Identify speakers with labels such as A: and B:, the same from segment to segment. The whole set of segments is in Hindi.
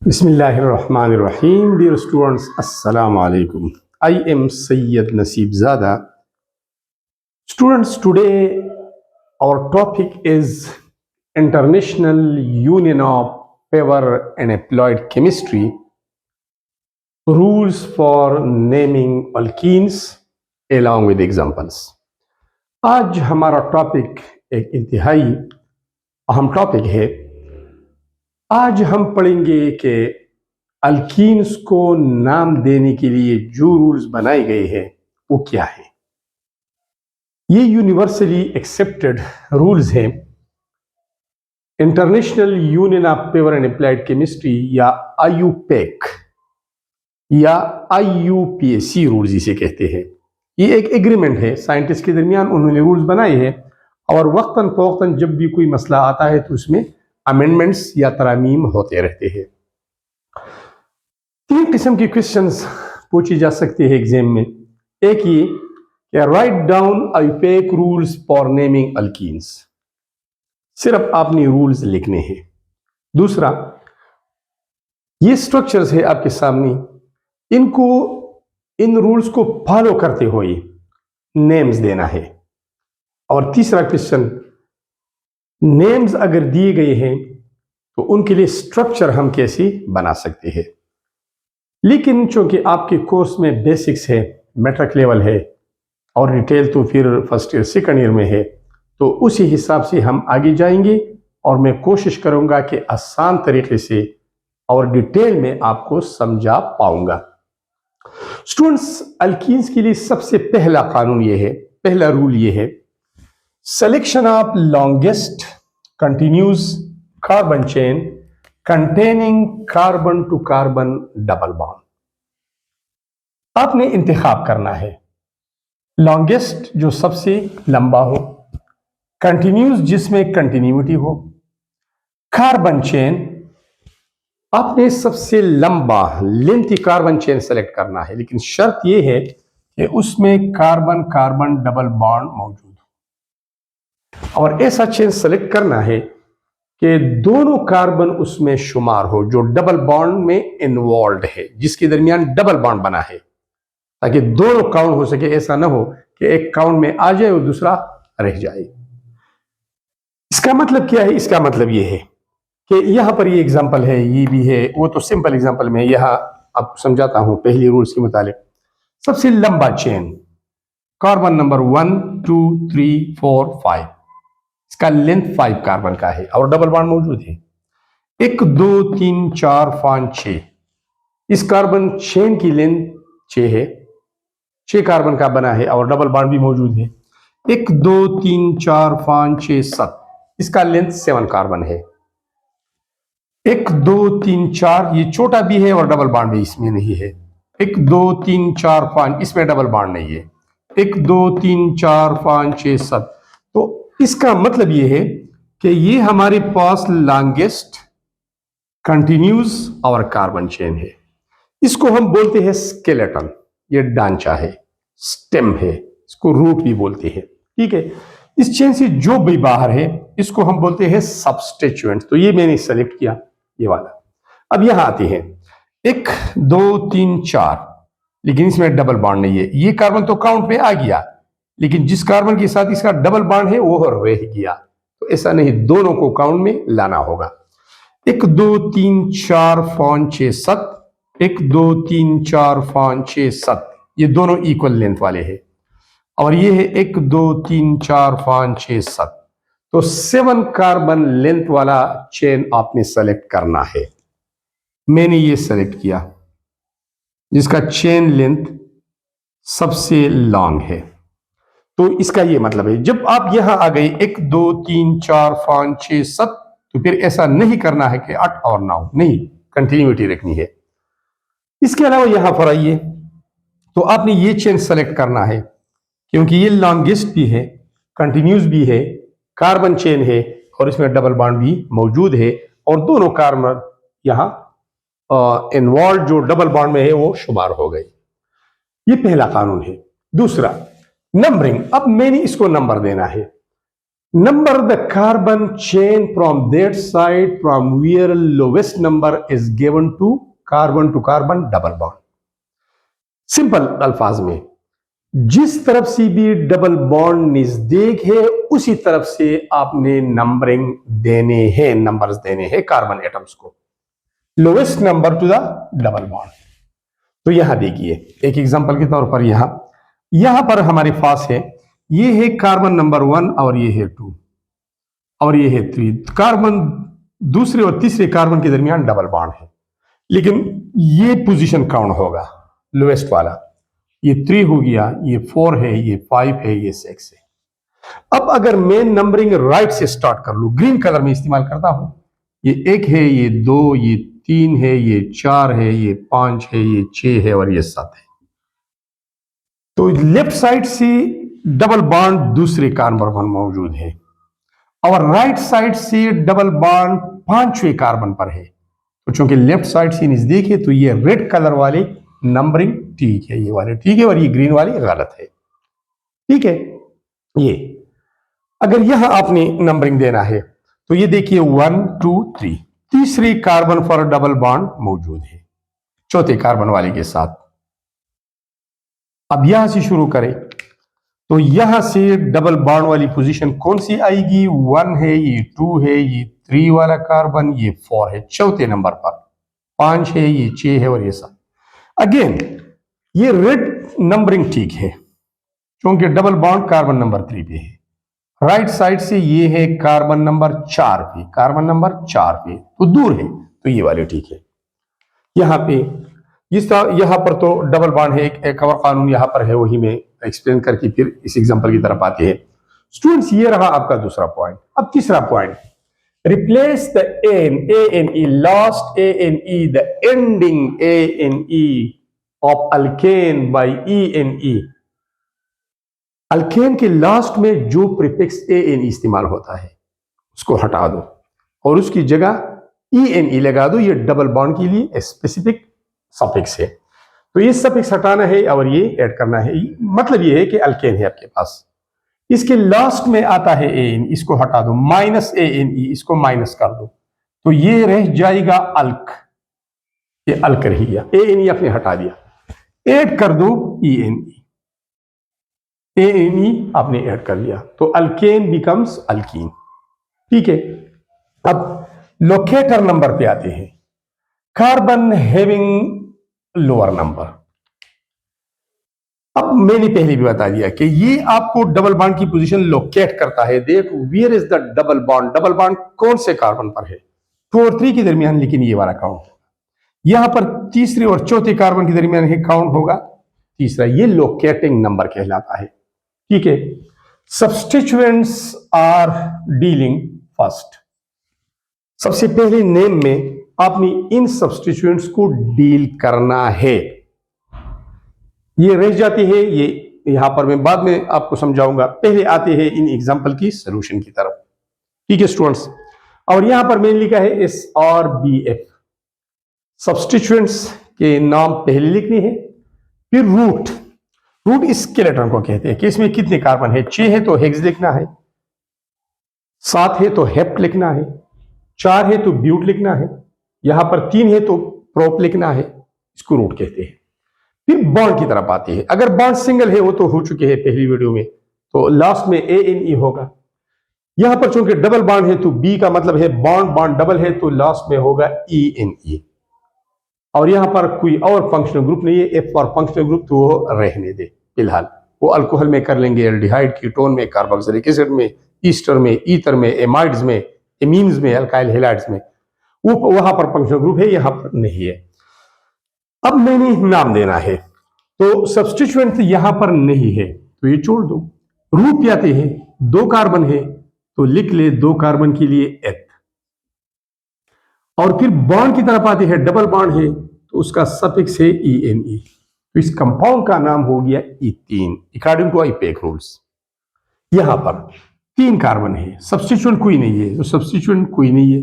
A: Bismillahirrahmanirrahim. Dear students, Assalamu alaikum. I am Sayyid Naseeb Zada. Students, today our topic is International Union of Power and Applied Chemistry, rules for naming alkenes along with examples. आज हमारा टॉपिक एक इंतहाई अहम टॉपिक है। आज हम पढ़ेंगे कि अल्कीन्स को नाम देने के लिए जो रूल्स बनाए गए हैं वो क्या है। ये यूनिवर्सली एक्सेप्टेड रूल्स हैं। International union of pure and applied chemistry या आईयूपेक या आईयूपीएसी रूल्स इसे कहते हैं। ये एक एग्रीमेंट है साइंटिस्ट के दरमियान, उन्होंने रूल्स बनाए हैं और वक्तन फवक्तन जब भी कोई मसला आता है तो उसमें अमेंडमेंट्स या तरामीम होते रहते हैं। तीन किस्म के क्वेश्चंस पूछे जा सकते हैं एग्जाम में। एक ये कि write down IUPAC rules for naming alkenes, सिर्फ आपने रूल्स लिखने हैं। दूसरा, ये स्ट्रक्चर्स है आपके सामने, इन रूल्स को फॉलो करते हुए नेम्स देना है। और तीसरा क्वेश्चन, नेम्स अगर दिए गए हैं तो उनके लिए स्ट्रक्चर हम कैसे बना सकते हैं। लेकिन चूंकि आपके कोर्स में बेसिक्स है, मैट्रिक लेवल है और डिटेल तो फिर फर्स्ट ईयर सेकंड ईयर में है, तो उसी हिसाब से हम आगे जाएंगे और मैं कोशिश करूंगा कि आसान तरीके से और डिटेल में आपको समझा पाऊंगा। स्टूडेंट्स, अल्कीन्स के लिए सबसे पहला कानून ये है, पहला रूल ये है, selection of longest continuous carbon chain containing carbon to carbon double bond। आपने इंतखाब करना है लॉन्गेस्ट जो सबसे लंबा हो, कंटिन्यूस जिसमें कंटिन्यूटी हो, कार्बन चेन आपने सबसे लंबा लेंथी कार्बन चेन सेलेक्ट करना है, लेकिन शर्त यह है कि उसमें कार्बन कार्बन डबल बॉन्ड मौजूद हो और ऐसा चेन सेलेक्ट करना है कि दोनों कार्बन उसमें शुमार हो जो डबल बॉन्ड में इन्वॉल्व है, जिसके दरमियान डबल बॉन्ड बना है, ताकि दोनों काउंट हो सके। ऐसा ना हो कि एक काउंट में आ जाए और दूसरा रह जाए। इसका मतलब क्या है? इसका मतलब यह है कि यहां पर ये एग्जांपल है, ये भी है, वो तो सिंपल एग्जांपल में यहां आपको समझाता हूं। पहली रूल्स के मुताबिक सबसे लंबा चेन कार्बन नंबर 1 2 3 4 5, इसका लेंथ 5 कार्बन का है और डबल बॉन्ड मौजूद है। 1 2 3 4 5 6, इस कार्बन चेन की लेंथ 6 है, 6 कार्बन का बना है और डबल बॉन्ड भी मौजूद है। 1 2 3 4 5 6 7, इसका लेंथ 7 कार्बन है। 1 2 3 4, ये छोटा भी है और डबल बॉन्ड भी इसमें नहीं है। 1 2 3 4 5, इसमें डबल बॉन्ड नहीं है। 1 2 3 4 5 6 7, तो इसका मतलब ये है कि ये हमारे पास लॉन्गेस्ट कंटिन्यूस और कार्बन चेन है। इसको हम बोलते हैं स्केलेटन, ये ढांचा है, स्टेम है, इसको रूट भी बोलते हैं। ठीक है, इस चेन से जो भी बाहर है इसको हम बोलते हैं सबस्टिट्यूएंट। तो ये मैंने सेलेक्ट किया, ये वाला। अब यहां आते हैं 1 2 3 4, लेकिन इसमें डबल बॉन्ड नहीं है। ये कार्बन तो काउंट में आ गया, लेकिन जिस कार्बन के साथ इसका डबल बॉन्ड है वो रह गया। तो ऐसा नहीं, दोनों को काउंट में लाना होगा। 1 2 3 4 5 6 7, 1 2 3 4 5 6 7, ये दोनों इक्वल लेंथ वाले हैं और ये है 1 2 3 4 5 6 7। तो 7 कार्बन लेंथ वाला चेन आपने सेलेक्ट करना है। मैंने ये सेलेक्ट किया जिसका चेन लेंथ सबसे लॉन्ग है। तो इसका ये मतलब है, जब आप यहां आ गए 1 2 3 4 5 6 7, तो फिर ऐसा नहीं करना है कि 8 और 9, नहीं, कंटिन्यूटी रखनी है। इसके अलावा यहां पर आइए तो आपने ये चेन सेलेक्ट करना है, क्योंकि ये लॉन्गेस्ट भी है, कंटिन्यूस भी है, कार्बन चेन है और इसमें डबल बॉन्ड भी मौजूद है और दोनों कार्बन यहां इन्वॉल्व जो डबल बॉन्ड में है वो शुमार हो गए। ये पहला कानून है। दूसरा, नंबरिंग। अब मैंने इसको नंबर देना है। Number the carbon chain from that side from where lowest number is given to carbon double bond. Simple अल्फाज में जिस तरफ से भी डबल बॉन्ड नजदीक है उसी तरफ से आपने नंबरिंग देने हैं, नंबर्स देने हैं कार्बन एटम्स को, lowest number two the double bond. तो यहां देखिए एक एग्जांपल के तौर पर यहां पर हमारे पास है, ये है कार्बन नंबर 1 और ये है 2 और ये है 3। कार्बन दूसरे और तीसरे कार्बन के दरमियान डबल बॉन्ड है, लेकिन ये पोजीशन काउंट होगा लोएस्ट वाला, ये 3 हो गया, ये 4 है, ये 5 है, ये 6 है। अब अगर मैं नंबरिंग राइट से स्टार्ट कर लूं, ग्रीन कलर में इस्तेमाल करता हूं, ये 1 है, ये 2, ये 3 है, ये 4 है, ये 5 है, ये 6 है और ये 7 है। तो लेफ्ट साइड से डबल बॉन्ड दूसरे कार्बन पर मौजूद है और राइट साइड से डबल बॉन्ड 5वें कार्बन पर है। तो चूंकि लेफ्ट साइड से नजदीक है तो ये रेड कलर वाले नंबरिंग ठीक है, ये वाले ठीक है और ये ग्रीन वाली गलत है। ठीक है, ये अगर यहां आपने नंबरिंग देना है तो ये देखिए 1 2 3, तीसरी कार्बन पर डबल बॉन्ड मौजूद है चौथे कार्बन वाले के साथ। अब यहां से शुरू करें तो यहां से डबल बॉन्ड वाली पोजीशन कौन सी आएगी, 1 है, ये 2 है, ये 3 वाला कार्बन, ये 4 है चौथे नंबर पर, 5 है, ये 6 है और ये 7। अगेन ये रेड नंबरिंग ठीक है क्योंकि डबल बॉन्ड कार्बन नंबर 3 पे है। राइट साइड से ये है कार्बन नंबर 4 पे, कार्बन नंबर 4 पे तो दूर है, तो ये वाले ठीक है। यहां पे यहां पर तो डबल बॉन्ड है, एक और कानून यहां पर है, वही मैं एक्सप्लेन करके फिर इस एग्जांपल की तरफ आते हैं। स्टूडेंट्स ये रहा आपका दूसरा पॉइंट। अब तीसरा point, replace the ANE, last ANE, the ending ANE of alkane by ENE। Alkane के लास्ट में जो प्रीफिक्स ANE इस्तेमाल होता है उसको हटा दो और उसकी जगह ENE लगा दो। ये डबल बॉन्ड के लिए स्पेसिफिक सफिक्स है, तो ये सफिक्स हटाना है और ये ऐड करना है। मतलब ये है कि अल्केन है आपके पास, इसके लास्ट में आता है ANE, इसको हटा दो, माइनस ANE, इसको माइनस कर दो, तो ये रह जाएगा अल्क, ये अल्क रह गया, ANE आपने हटा दिया, ऐड कर दो ENE, ANE आपने ऐड कर लिया, तो अल्केन बिकम्स अल्कीन। ठीक है, अब लोकेटर नंबर पे आते हैं। कार्बन हैविंग लोअर नंबर, अब मैंने पहले भी बता दिया कि ये आपको डबल बॉन्ड की पोजीशन लोकेट करता है। देख where is the double bond, double bond कौन से कार्बन पर है, 2 और 3 के दरमियान, लेकिन ये वाला काउंट होगा। यहां पर तीसरे और चौथे कार्बन के दरमियान है, काउंट होगा तीसरा, ये लोकेटिंग नंबर कहलाता है। ठीक है, सब्स्टिट्यूएंट्स आर डीलिंग फर्स्ट, सबसे पहले नेम में आपने इन सब्स्टिट्यूएंट्स को डील करना है। ये रह जाती है, ये यहां पर मैं बाद में आपको समझाऊंगा, पहले आते हैं इन एग्जांपल की सॉल्यूशन की तरफ। ठीक है स्टूडेंट्स, और यहां पर मैंने लिखा है SRBF, सब्स्टिट्यूएंट्स के नाम पहले लिखने हैं, फिर रूट स्केलेटन को कहते हैं कि इसमें कितने कार्बन है, 6 है तो हेक्स लिखना है, 7 है तो हेप्ट लिखना है, 4 है तो ब्यूट लिखना है, यहां पर 3 है तो प्रोप लिखना है, इसको रूट कहते हैं। फिर बॉन्ड की तरफ आते हैं, अगर बॉन्ड सिंगल है वो तो हो चुके हैं पहली वीडियो में, तो लास्ट में ANE होगा। यहां पर चूंकि डबल बॉन्ड है तो B का मतलब है बॉन्ड डबल है, तो लास्ट में होगा ENE। और यहां पर कोई और फंक्शनल ग्रुप नहीं है, F और फंक्शनल ग्रुप तो वो रहने दे फिलहाल, वो अल्कोहल में कर लेंगे, एल्डिहाइड, कीटोन में, कार्बोक्सिलिक एसिड में, ईस्टर में, ईथर में, एमाइड्स में, एमीन्स में, अल्काइल हैलाइड्स में, वो वहां पर फंक्शनल ग्रुप है, यहां पर नहीं है। अब मैंने नाम देना है, तो सब्स्टिट्यूएंट यहां पर नहीं है तो ये छोड़ दो। रूट पे आते हैं, 2 कार्बन है तो लिख ले 2 कार्बन के लिए एथ, और फिर बॉन्ड की तरफ आते हैं, डबल बॉन्ड है तो उसका सफिक्स है ENE, तो इस कंपाउंड का नाम हो गया ईथीन अकॉर्डिंग टू आईपीएक रूल्स। यहां पर 3 कार्बन है, सब्स्टिट्यूएंट कोई नहीं है, तो सब्स्टिट्यूएंट कोई नहीं है,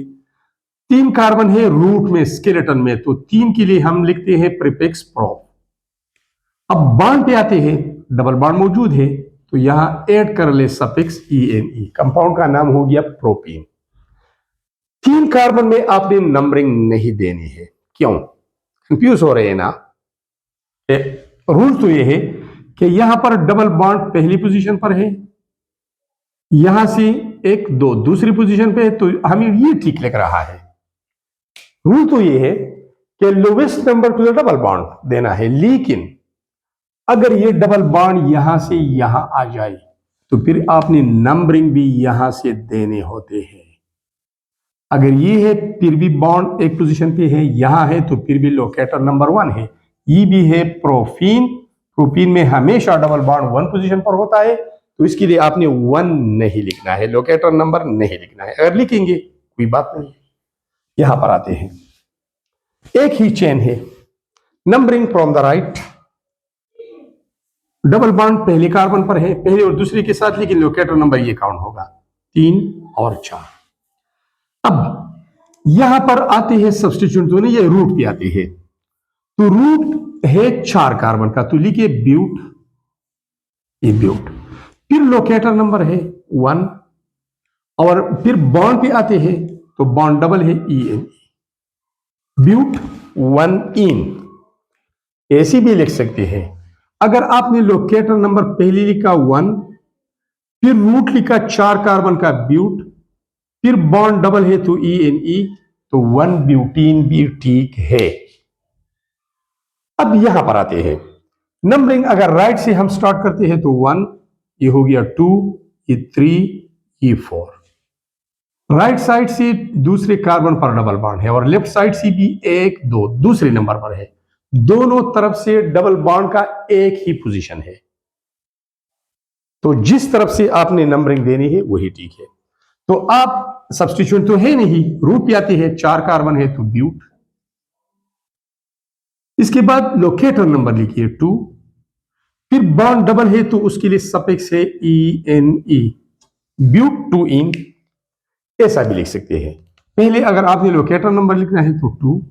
A: 3 कार्बन है रूट में, स्केलेटन में, तो 3 के लिए हम लिखते हैं प्रीफिक्स प्रोप। अब बॉन्ड पे आते हैं, डबल बॉन्ड मौजूद है तो यहां ऐड कर ले सफिक्स ENE, कंपाउंड का नाम हो गया प्रोपीन। 3 कार्बन में आपने नंबरिंग नहीं देनी है, क्यों? कंफ्यूज हो रहे हैं ना? रूल तो यह है कि यहां पर डबल बॉन्ड पहली पोजीशन पर है, यहां से 1 2 दूसरी पोजीशन पे है, तो हमें ये ठीक लग रहा है। रूल तो यह है कि lowest number two the double bond देना है, लेकिन अगर ये डबल बॉन्ड यहां से यहां आ जाए तो फिर आपने नंबरिंग भी यहां से देने होते हैं। अगर ये है फिर भी बॉन्ड एक पोजीशन पे है, यहां है तो फिर भी लोकेटर नंबर 1 है। ये भी है प्रोफीन, प्रोपीन में हमेशा डबल बॉन्ड 1 पोजीशन पर होता है, तो इसके लिए आपने 1 नहीं लिखना है, लोकेटर नंबर नहीं लिखना है। अगर लिखेंगे कोई बात नहीं। यहां पर आते हैं, एक ही चेन है, numbering from the right, double bond पहले कार्बन पर है, पहले और दूसरे के साथ, लेकिन लोकेटर नंबर ये काउंट होगा 3 और 4। अब यहां पर आते हैं सब्स्टिट्यूट, तो नहीं, ये रूट पे आते हैं। तो रूट है 4 कार्बन का, तो लिखिए ब्यूट, ये ब्यूट। फिर लोकेटर नंबर है 1, और फिर बॉन्ड पे आते हैं तो बॉन्ड डबल है ENE, ब्यूट 1 इन, ऐसी भी लिख सकते हैं। अगर आपने लोकेटर नंबर पहले लिखा 1, फिर रूट लिखा 4 कार्बन का ब्यूट, फिर बॉन्ड डबल है तो ENE, तो 1 ब्यूटीन भी ठीक है। अब यहां पर आते हैं, नंबरिंग अगर राइट से हम स्टार्ट करते हैं तो 1, ये हो गया 2, ये 3, ये 4। राइट साइड से दूसरे कार्बन पर डबल बॉन्ड है, और लेफ्ट साइड से भी 1 2 दूसरे नंबर पर है। दोनों तरफ से डबल बॉन्ड का एक ही पोजीशन है, तो जिस तरफ से आपने नंबरिंग देनी है वही ठीक है। तो आप सब्स्टिट्यूट तो है नहीं, रूट पे आते हैं, 4 कार्बन है तो ब्यूट। इसके बाद लोकेटर नंबर लिखिए 2, फिर बॉन्ड डबल है तो उसके लिए सफिक्स है ENE, ब्यूट 2 इन, ऐसा भी लिख सकते हैं। पहले अगर आपने लोकेटर नंबर लिखना है तो 2,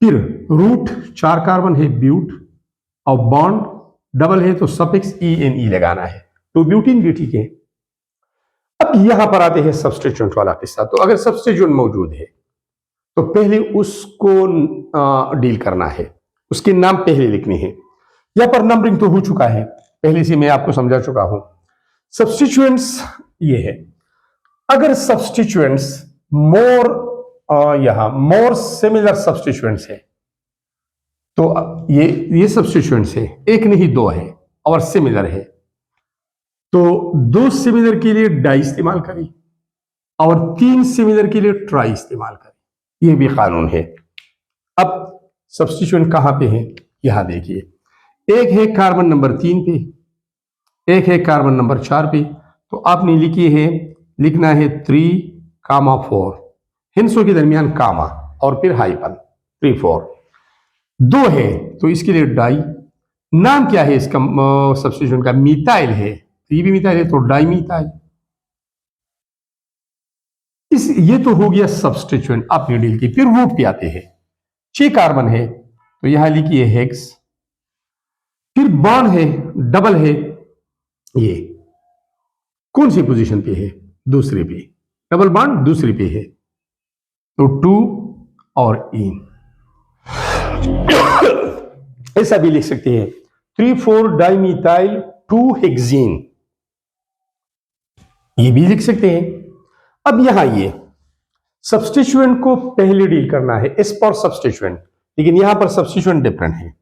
A: फिर रूट 4 कार्बन है ब्यूट, और बॉन्ड डबल है तो सफिक्स ENE लगाना है, तो ब्यूटीन भी ठीक है। अब यहां पर आते हैं सब्स्टिट्यूट वाला किस्सा। तो अगर सब्स्टिट्यूट मौजूद है तो पहले उसको डील करना है, उसके नाम पहले लिखने हैं। यहां पर नंबरिंग तो हो चुका है, पहले से मैं आपको समझा चुका हूं। सब्स्टिट्यूएंट्स ये है, अगर सब्स्टिट्यूएंट्स मोर सिमिलर सब्स्टिट्यूएंट्स है, तो ये सब्स्टिट्यूएंट्स है, एक नहीं 2 है और सिमिलर है, तो 2 सिमिलर के लिए डाई इस्तेमाल करें और 3 सिमिलर के लिए ट्राई इस्तेमाल करें, यह भी कानून है। अब सब्स्टिट्यूएंट कहां पे है, यहां देखिए, एक है कार्बन नंबर 3 पे, एक है कार्बन नंबर 4 पे, तो आपने लिखना है 3,4, हिंसों के दरमियान कामा और फिर हाइपन 3 4। 2 है तो इसके लिए डाई, नाम क्या है इसका सब्स्टिट्यूएंट का, मिथाइल है, तो ये भी मिथाइल है तो डाई मिथाइल। ये तो हो गया सब्स्टिट्यूएंट आपने डील की। फिर रूट पे आते हैं, 6 कार्बन है तो यहां लिखिए हेक्स, फिर बॉन्ड है डबल है, ये कौन सी पोजीशन पे है, दूसरे पे, डबल बॉन्ड दूसरे पे है, तो 2 और इन, ऐसा भी लिख सकते हैं 3 4 डाइमिथाइल 2 हेक्सीन, ये भी लिख सकते हैं। अब यहां ये सब्स्टिट्यूएंट को पहले डील करना है, एस फॉर सब्स्टिट्यूएंट, लेकिन यहां पर सब्स्टिट्यूएंट डिफरेंट है।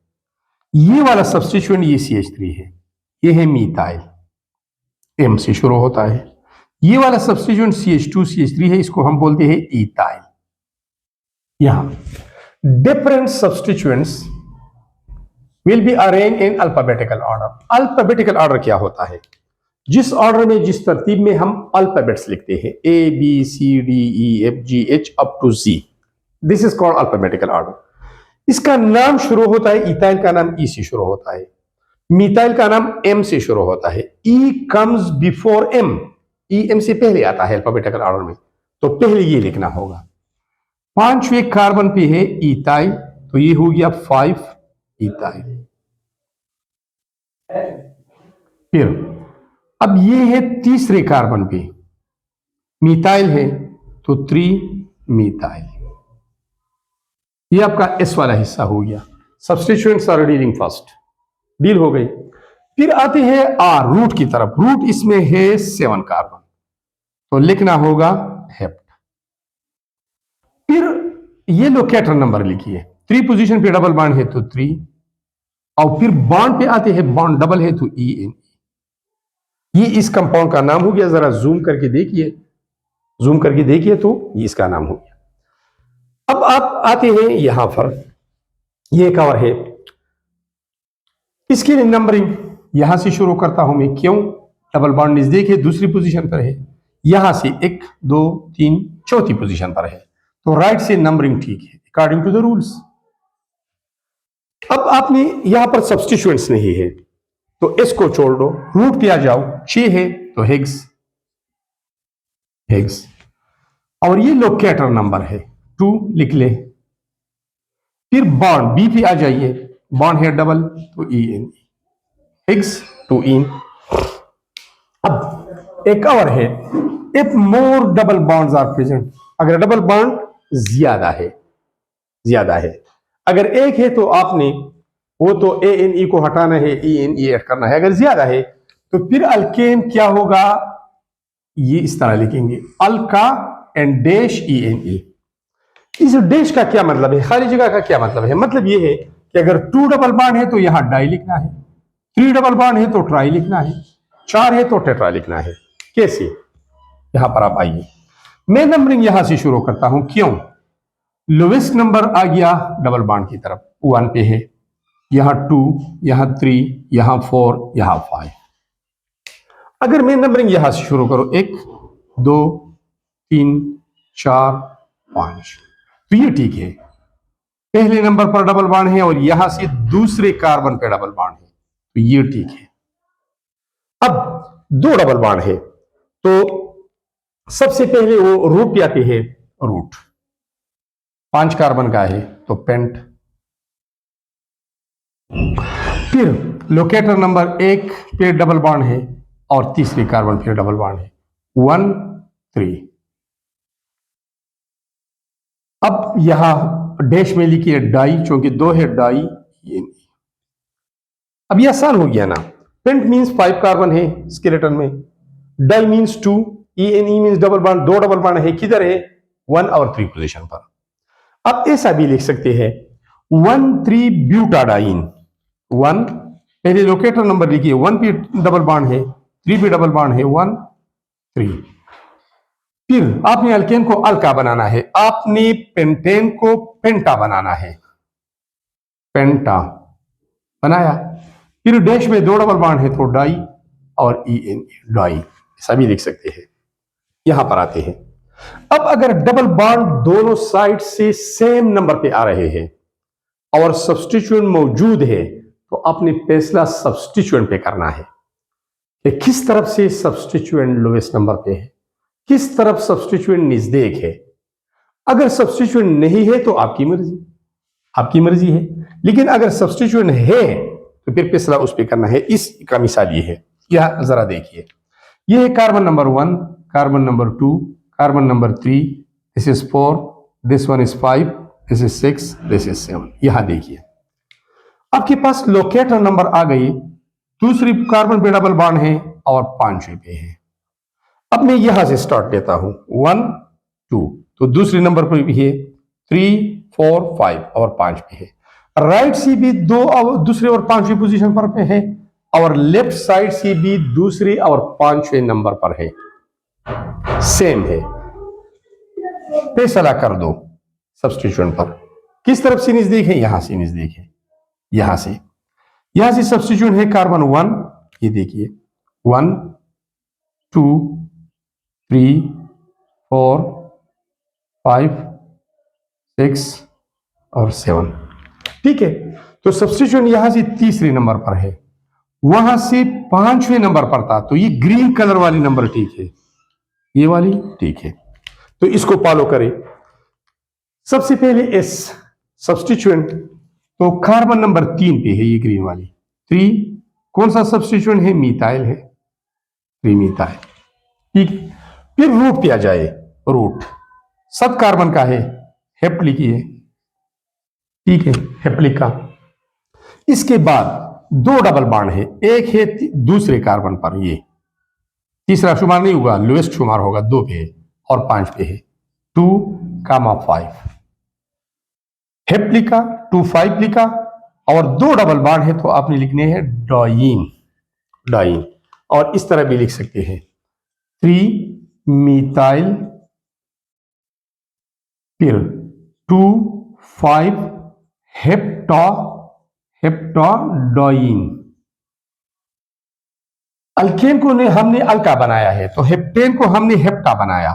A: ये वाला सब्स्टिट्यूएंट ये CH3 है, ये है मिथाइल, M से शुरू होता है। ये वाला सब्स्टिट्यूएंट CH2 CH3 है, इसको हम बोलते हैं इथाइल। यहां different substituents will be arrange in alphabetical order. Alphabetical order क्या होता है, जिस ऑर्डर में, जिस तरतीब में हम अल्फाबेट्स लिखते हैं, ABCDEFGH up to Z, this is called alphabetical order. इसका नाम शुरू होता है, इथाइल का नाम E से शुरू होता है, मिथाइल का नाम M से शुरू होता है, E comes before M, E M से पहले आता है अल्फाबेटिकल ऑर्डर में, तो पहले ये लिखना होगा। 5वें कार्बन पे है इथाइल, तो ये हो गया 5 इथाइल। फिर अब ये है तीसरे कार्बन पे, मिथाइल है तो 3 मिथाइल। ये आपका एस वाला हिस्सा हो गया। Substituents are dealing first, deal हो गई। फिर आते हैं आर, रूट की तरफ। रूट इसमें है 7 कार्बन, तो लिखना होगा हेप्ट। फिर ये लोकेटर नंबर लिखिए। 3 पोजीशन पे डबल बॉन्ड है तो 3, और फिर बॉन्ड पे आते हैं, बॉन्ड डबल है तो EN। ये इस कंपाउंड का नाम हो गया। जरा जूम करके देखिए, जूम करके देखिए तो ये इसका नाम हो गया। अब आप आते हैं यहां पर, ये कवर है, इसकी नंबरिंग यहां से शुरू करता हूं मैं। क्यों? डबल बॉन्ड नजदीक है, दूसरी पोजीशन पर है। यहां से 1 2 3 चौथी पोजीशन पर है, तो राइट से नंबरिंग ठीक है अकॉर्डिंग टू द रूल्स। अब आपने यहां पर सब्स्टिट्यूएंट्स नहीं है तो इसको छोड़ दो, रूट पे आ जाओ। 6 है तो हिग्स, हिग्स। और ये लोकेटर नंबर है 2 लिख ले। फिर बॉन्ड बी पे आ जाइए, बॉन्ड है डबल तो EN, हिग्स टू इन। अब एक और है, if more double bonds are present, अगर डबल बॉन्ड ज्यादा है, ज्यादा है, अगर एक है तो आपने वो तो ANE को हटाना है, ENE ऐड करना है। अगर ज्यादा है तो फिर अल्केन क्या होगा, ये इस तरह लिखेंगे, अल्का एंड डैश ENE। इस डैश का क्या मतलब है, खाली जगह का क्या मतलब है? मतलब ये है कि अगर 2 डबल बॉन्ड है तो यहां डाई लिखना है, 3 डबल बॉन्ड है तो ट्राई लिखना है, 4 है तो टेट्रा लिखना है। कैसे? यहां पर आप आइए, मैं नंबरिंग यहां से शुरू करता हूं। क्यों? लोवेस्ट नंबर आ गया डबल बॉन्ड की तरफ, 1 पे है, यहां 2, यहां 3, यहां 4, यहां 5। अगर मैं नंबरिंग यहां से शुरू करूं, 1 2 3 4 5, तो ये ठीक है। पहले नंबर पर डबल बॉन्ड है और यहां से दूसरे कार्बन पे डबल बॉन्ड है, तो ये ठीक है। अब 2 डबल बॉन्ड है तो सबसे पहले वो रूट पे आते हैं, रूट 5 कार्बन का है तो पेंट। फिर लोकेटर नंबर 1 पे डबल बॉन्ड है और तीसरे कार्बन पे डबल बॉन्ड है, 1 3। अब यहां डैश में लिखिए डाई, क्योंकि 2 है डाई ENE। अब ये आसान हो गया ना। पेंट मींस 5 कार्बन है स्केलेटन में, di means 2, ENE means double bond, 2 double bond है, किधर है? 1 और 3 पोजीशन पर। अब ऐसा भी लिख सकते हैं 1 3 ब्यूटाडाइन। 1 पहले लोकेटर नंबर लिखिए, 1 पे डबल बॉन्ड है, 3 पे डबल बॉन्ड है, 1 3। फिर आपने अल्केन को अल्का बनाना है, आपने पेंटेन को पेंटा बनाना है, पेंटा बनाया। फिर डैश में 2 डबल बॉन्ड है तो डाई और ENE डाई, ऐसा भी लिख सकते हैं। यहां पर आते हैं, अब अगर डबल बॉन्ड दोनों साइड से सेम नंबर पे आ रहे हैं और सब्स्टिट्यूएंट मौजूद है, तो अपने फैसला सब्स्टिट्यूएंट पे करना है कि किस तरफ से सब्स्टिट्यूएंट लोवेस्ट नंबर पे है, किस तरफ सब्स्टिट्यूएंट नजदीक है। अगर सब्स्टिट्यूएंट नहीं है तो आपकी मर्जी, आपकी मर्जी है। लेकिन अगर सब्स्टिट्यूएंट है तो फिर फैसला उस पर करना है। इसका मिसाल ये है, यह जरा देखिए, ये है carbon number 1, carbon number 2, carbon number 3, this is 4, this one is 5, this is 6, this is 7। यहां देखिए आपके पास लोकेटर नंबर आ गई, दूसरी कार्बन पे डबल बॉन्ड है और 5 पे है। अब मैं यहां से स्टार्ट लेता हूं, 1 2, तो दूसरे नंबर पर भी है, 3 4 5 और 5 पे है। राइट से भी 2 और दूसरे और 5वीं पोजीशन पर पे है, और लेफ्ट साइड से भी दूसरे और 5वें नंबर पर है, सेम है। फैसला कर दो सब्स्टिट्यूएंट पर, किस तरफ से नजदीक है? यहां से नजदीक है, यहां से सब्स्टिट्यूएंट है कार्बन 1, ये देखिए 1 2 3 4 5 6 और 7, ठीक है। तो सब्स्टिट्यूएंट यहां से तीसरे नंबर पर है, वहां से 5वें नंबर पर था, तो ये ग्रीन कलर वाली नंबर ठीक है, ये वाली ठीक है। तो इसको फॉलो करें। सबसे पहले एस सब्स्टिट्यूएंट, तो कार्बन नंबर 3 पे है ये ग्रीन वाली 3, कौन सा सब्स्टिट्यूएंट है? मिथाइल है। त्रिमिथाइल। ठीक है, फिर रूट पे आ जाए। रूट 7 कार्बन का है, हेप्लिक है। ठीक है, हेप्लिक का। इसके बाद 2 डबल बॉन्ड है, एक है दूसरे कार्बन पर, ये तीसरा शुमार नहीं होगा, लोएस्ट शुमार होगा, 2 पे है और 5 पे है, 2,5 हेप्लिका 2,5 लिखा। और 2 डबल बॉन्ड है तो आपने लिखने हैं डाइन, डाइन। और इस तरह भी लिख सकते हैं 3 मिथाइल, फिर 2,5 हेप्टाडाइन। अल्केन को हमने अल्का बनाया है, तो हेप्टेन को हमने हेप्टा बनाया।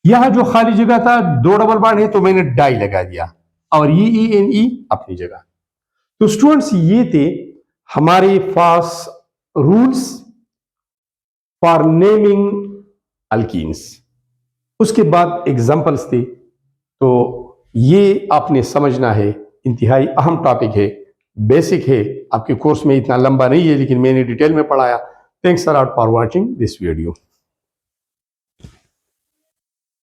A: यहां जो खाली जगह था 2 डबल बॉन्ड है तो मैंने डाई लगा दिया, और ENE अपनी जगह। तो स्टूडेंट्स, ये थे हमारे पास रूल्स फॉर नेमिंग अल्कीन्स। उसके बाद एग्जांपल्स थे, तो ये आपने समझना है, इंतहाई अहम टॉपिक है, बेसिक है, आपके कोर्स में इतना लंबा नहीं है लेकिन मैंने डिटेल में पढ़ाया। Thanks a lot for watching this video.